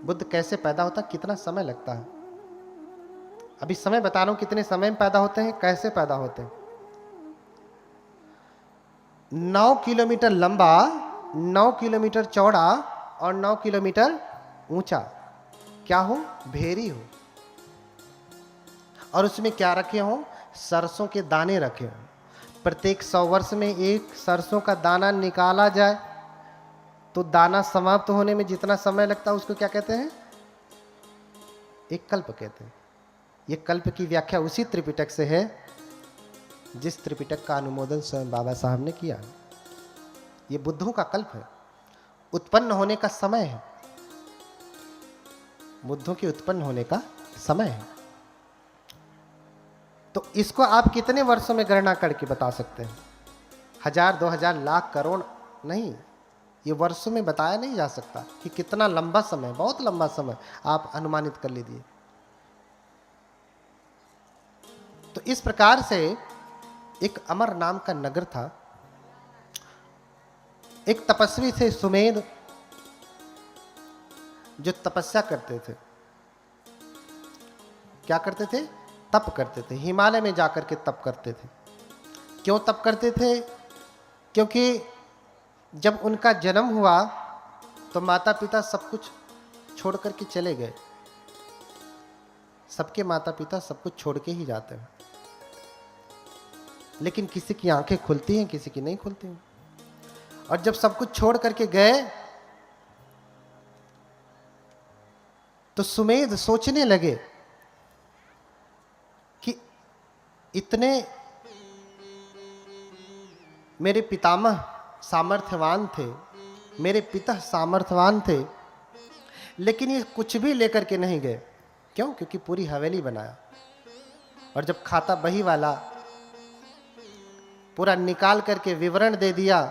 Speaker 1: बुद्ध कैसे पैदा होता है, कितना समय लगता है। अभी समय बता रहा हूं कितने समय में पैदा होते हैं, कैसे पैदा होते हैं। 9 किलोमीटर लंबा, 9 किलोमीटर चौड़ा और 9 किलोमीटर ऊंचा। क्या हो? भेरी हो। और उसमें क्या रखे हो? सरसों के दाने रखे हो। प्रत्येक 100 वर्ष में एक सरसों का दाना निकाला जाए, तो दाना समाप्त होने में जितना समय लगता है उसको क्या कहते हैं? एक कल्प कहते हैं। ये कल्प की व्याख्या उसी त्रिपिटक से है जिस त्रिपिटक का अनुमोदन स्वयं बाबा साहब ने किया। ये बुद्धों का कल्प है, उत्पन्न होने का समय है, बुद्धों के उत्पन्न होने का समय है। तो इसको आप कितने वर्षों में गणना करके बता सकते हैं? 1000, 2000, लाख, करोड़ नहीं, ये वर्षों में बताया नहीं जा सकता कि कितना लंबा समय, बहुत लंबा समय आप अनुमानित कर लीजिए। तो इस प्रकार से एक अमर नाम का नगर था। एक तपस्वी थे सुमेध, जो तपस्या करते थे। क्या करते थे? तप करते थे। हिमालय में जाकर के तप करते थे। क्यों तप करते थे? क्योंकि जब उनका जन्म हुआ तो माता पिता सब कुछ छोड़ करके चले गए। सबके माता पिता सब कुछ छोड़ के ही जाते हैं, लेकिन किसी की आंखें खुलती हैं, किसी की नहीं खुलती हैं। और जब सब कुछ छोड़ करके गए तो सुमेध सोचने लगे कि इतने मेरे पितामह सामर्थ्यवान थे, मेरे पिता सामर्थ्यवान थे, लेकिन ये कुछ भी लेकर के नहीं गए। क्यों? क्योंकि पूरी हवेली बनाया, और जब खाता बही वाला पूरा निकाल करके विवरण दे दिया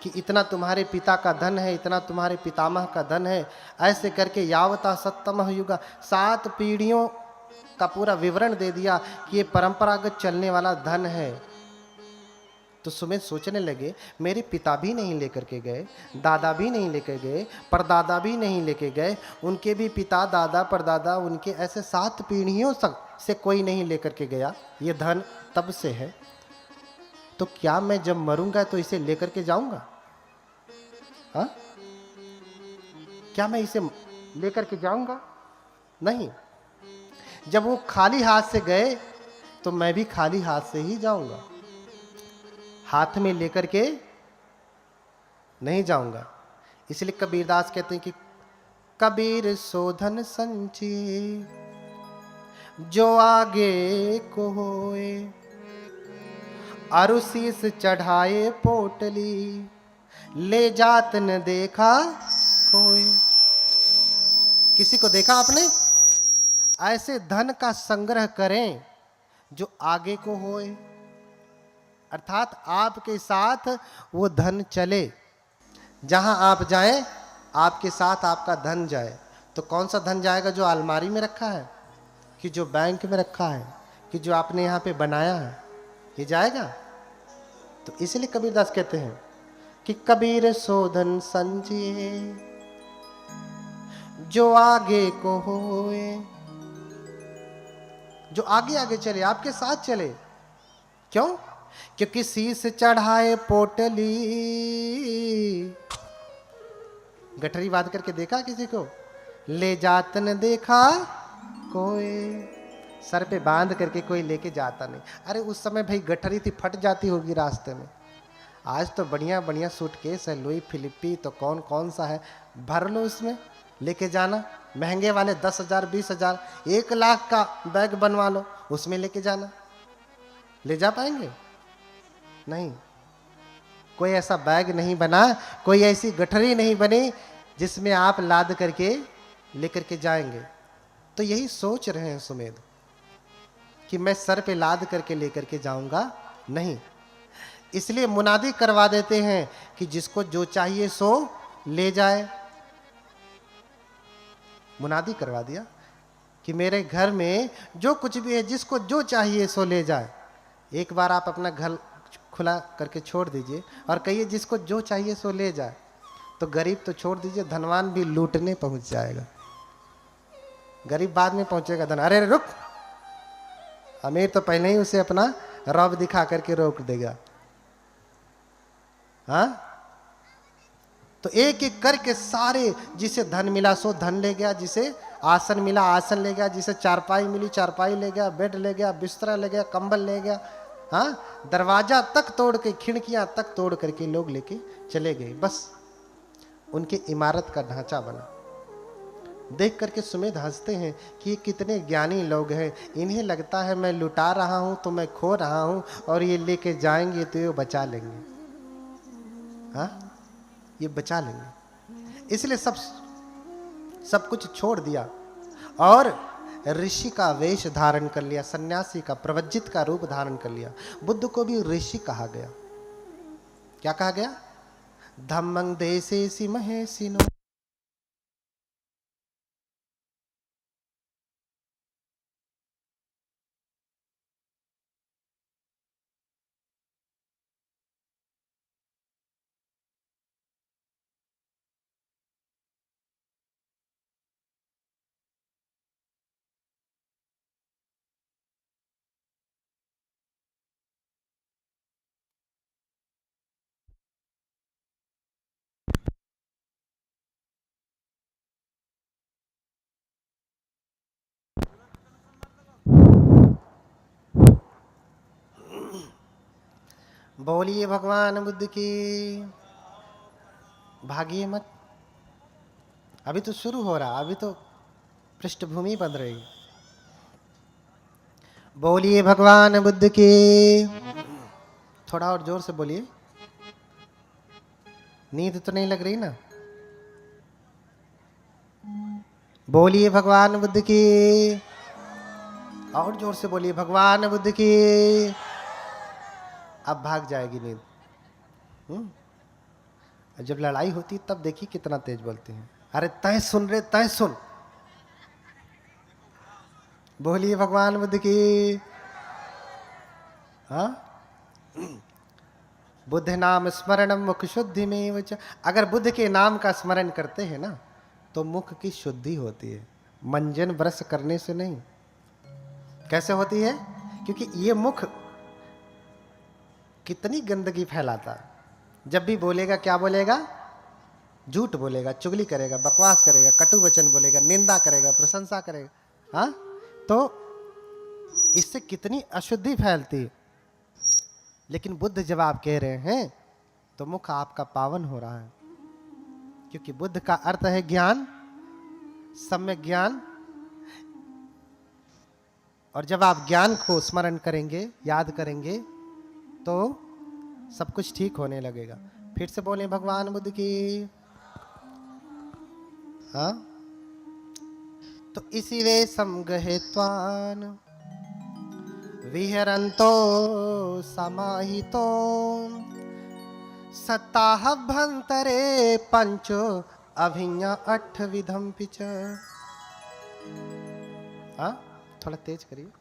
Speaker 1: कि इतना तुम्हारे पिता का धन है, इतना तुम्हारे पितामह का धन है, ऐसे करके यावता सत्तमः युगा, 7 पीढ़ियों का पूरा विवरण दे दिया कि ये परंपरागत चलने वाला धन है। तो सुमेध सोचने लगे, मेरे पिता भी नहीं लेकर के गए, दादा भी नहीं लेकर गए, परदादा भी नहीं लेके गए, उनके भी पिता, दादा, परदादा, उनके ऐसे 7 पीढ़ियों से कोई नहीं लेकर के गया। ये धन तब से है, तो क्या मैं जब मरूंगा तो इसे लेकर के जाऊंगा? हाँ, क्या मैं इसे लेकर के जाऊंगा? नहीं। जब वो खाली हाथ से गए तो मैं भी खाली हाथ से ही जाऊंगा, हाथ में लेकर के नहीं जाऊंगा। इसलिए कबीरदास कहते हैं कि कबीर सो धन संचिए जो आगे को होए, अरु शीस चढ़ाए पोटली ले जात न देखा कोई। किसी को देखा आपने? ऐसे धन का संग्रह करें जो आगे को होए, अर्थात आपके साथ वो धन चले। जहां आप जाएं आपके साथ आपका धन जाए। तो कौन सा धन जाएगा? जो अलमारी में रखा है, कि जो बैंक में रखा है, कि जो आपने यहाँ पे बनाया है, ये जाएगा? तो इसलिए कबीरदास कहते हैं कि कबीर सो धन संचिए जो आगे को होए, जो आगे आगे चले, आपके साथ चले। क्यों? क्योंकि शीस चढ़ाए पोटली, गठरी बांध करके देखा किसी को? ले जात न देखा कोई, सर पे बांध करके कोई लेके जाता नहीं। अरे उस समय भाई गठरी थी, फट जाती होगी रास्ते में। आज तो बढ़िया बढ़िया सूटकेस है, लुई फिलिपी, तो कौन कौन सा है, भर लो उसमें, लेके जाना। महंगे वाले 10,000, 20,000, 1 लाख का बैग बनवा लो, उसमें लेके जाना। ले जा पाएंगे? नहीं। कोई ऐसा बैग नहीं बना, कोई ऐसी गठरी नहीं बनी जिसमें आप लाद करके लेकर के जाएंगे। तो यही सोच रहे हैं सुमेध कि मैं सर पे लाद करके लेकर के जाऊंगा नहीं। इसलिए मुनादी करवा देते हैं कि जिसको जो चाहिए सो ले जाए। मुनादी करवा दिया कि मेरे घर में जो कुछ भी है, जिसको जो चाहिए सो ले जाए। एक बार आप अपना घर खुला करके छोड़ दीजिए और कहिए जिसको जो चाहिए सो ले जाए, तो गरीब तो छोड़ दीजिए, धनवान भी लूटने पहुंच जाएगा। गरीब बाद में पहुंचेगा, धन अरे रुक, अमीर तो पहले ही उसे अपना रौब दिखा करके रोक देगा। हाँ, तो एक एक करके सारे, जिसे धन मिला सो धन ले गया, जिसे आसन मिला आसन ले गया, जिसे चारपाई मिली चारपाई ले गया, बेड ले गया, बिस्तरा ले गया, कंबल ले गया। हाँ, दरवाजा तक तोड़ के, खिड़कियां तक तोड़ करके लोग लेके चले गए। बस उनके इमारत का ढांचा बना। देख करके सुमेध हंसते हैं कि ये कितने ज्ञानी लोग हैं। इन्हें लगता है मैं लुटा रहा हूं तो मैं खो रहा हूं, और ये लेके जाएंगे तो ये बचा लेंगे। हाँ, ये बचा लेंगे। इसलिए सब कुछ छोड़ दिया और ऋषि का वेश धारण कर लिया, सन्यासी का, प्रवज्जित का रूप धारण कर लिया। बुद्ध को भी ऋषि कहा गया। क्या कहा गया? धम्मं देसेसि महेशिनो। बोलिए भगवान बुद्ध की। भागिए मत, अभी तो शुरू हो रहा, अभी तो पृष्ठभूमि बन रही। बोलिए भगवान बुद्ध की। थोड़ा और जोर से बोलिए, नींद तो नहीं लग रही ना? बोलिए भगवान बुद्ध की। और जोर से बोलिए, भगवान बुद्ध की। अब भाग जाएगी नींद। जब लड़ाई होती तब देखिए कितना तेज बोलते हैं। अरे तय सुन रे, तय सुन। बोलिए भगवान बुद्ध की। हाँ, बुद्ध नाम स्मरणम मुख शुद्धि में वच। अगर बुद्ध के नाम का स्मरण करते हैं ना तो मुख की शुद्धि होती है, मंजन ब्रश करने से नहीं। कैसे होती है? क्योंकि ये मुख कितनी गंदगी फैलाता है। जब भी बोलेगा क्या बोलेगा? झूठ बोलेगा, चुगली करेगा, बकवास करेगा, कटु वचन बोलेगा, निंदा करेगा, प्रशंसा करेगा। हाँ, तो इससे कितनी अशुद्धि फैलती है। लेकिन बुद्ध जब आप कह रहे हैं तो मुख आपका पावन हो रहा है, क्योंकि बुद्ध का अर्थ है ज्ञान, सम्यक ज्ञान। और जब आप ज्ञान को स्मरण करेंगे, याद करेंगे, तो सब कुछ ठीक होने लगेगा। फिर से बोले भगवान बुद्ध की। हाँ, तो इसी वे समगहेत्वान विहरन्तो समाहितो सत्ताहभ्यंतरे पंचो अभिज्ञा अठ विधम पिच। हाँ, थोड़ा तेज करिए।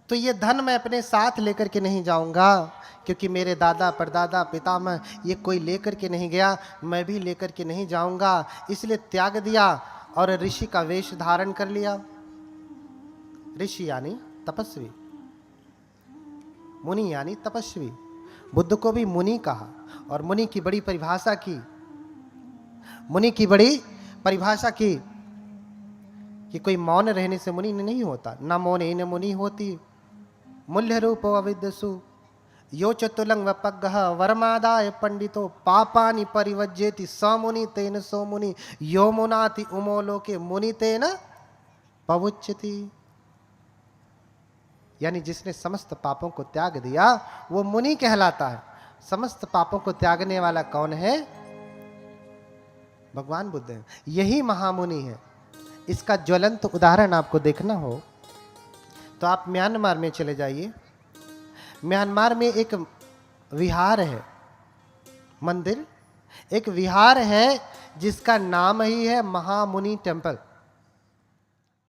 Speaker 1: तो ये धन मैं अपने साथ लेकर के नहीं जाऊंगा, क्योंकि मेरे दादा परदादा पितामह ये कोई लेकर के नहीं गया, मैं भी लेकर के नहीं जाऊंगा। इसलिए त्याग दिया और ऋषि का वेश धारण कर लिया। ऋषि यानी तपस्वी, मुनि यानी तपस्वी। बुद्ध को भी मुनि कहा, और मुनि की बड़ी परिभाषा की। मुनि की बड़ी परिभाषा की कि कोई मौन रहने से मुनि नहीं होता। न मौने न मुनि होती। मूल्य रूपो अविद्यसु यो चतुलंग वपग्गः वरमादाय पंडितो पापानि परिवज्जेति स मुनि तेन सो मुनि यो मुनाति उमो लोके मुनि तेन पवुच्यति। यानी जिसने समस्त पापों को त्याग दिया वो मुनि कहलाता है। समस्त पापों को त्यागने वाला कौन है? भगवान बुद्ध है। यही महामुनि है। इसका ज्वलंत उदाहरण आपको देखना हो तो आप म्यांमार में चले जाइए। म्यांमार में एक विहार है, मंदिर, एक विहार है जिसका नाम ही है महामुनि टेम्पल।